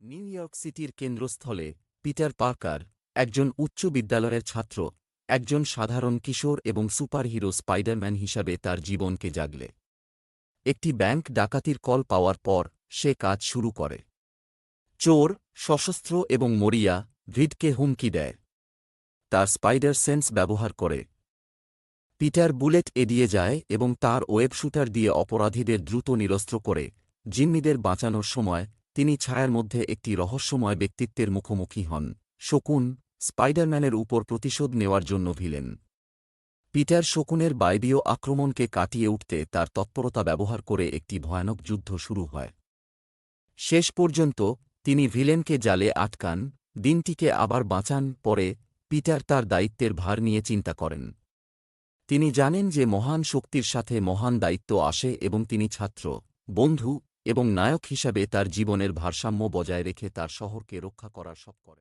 New York সিটির কেন্দ্রস্থলে Peter Parker, একজন উচ্চ বিদ্যালয়ের ছাত্র, একজন সাধারণ কিশোর এবং সুপারহিরো স্পাইডারম্যান হিসাবে তার জীবনকে জাগলে। একটি ব্যাংক ডাকাতির কল পাওয়ার পর সে কাজ শুরু করে। চোর, সশস্ত্র এবং মরিয়া, ভিডকে হুমকি দেয়। তার স্পাইডার সেন্স ব্যবহার করে পিটার বুলেট এড়িয়ে যায় এবং তার ওয়েব শুটার দিয়ে অপরাধীদের দ্রুত নিরস্ত্র করে। জিম্মিদের বাঁচানোর সময় তিনি ছায়ার মধ্যে একটি রহস্যময় ব্যক্তিত্বের মুখোমুখি হন, শকুন, স্পাইডারম্যানের উপর প্রতিশোধ নেওয়ার জন্য ভিলেন। পিটার শকুনের বায়বীয় আক্রমণকে কাটিয়ে উঠতে তার তৎপরতা ব্যবহার করে একটি ভয়ানক যুদ্ধ শুরু হয়। শেষ পর্যন্ত তিনি ভিলেনকে জালে আটকান, দিনটিকে আবার বাঁচান। পরে পিটার তার দায়িত্বের ভার নিয়ে চিন্তা করেন। তিনি জানেন যে মহান শক্তির সাথে মহান দায়িত্ব আসে এবং তিনি ছাত্র, বন্ধু এবং নায়ক হিসাবে তার জীবনের ভারসাম্য বজায় রেখে তার শহরকে রক্ষা করার সব করেন।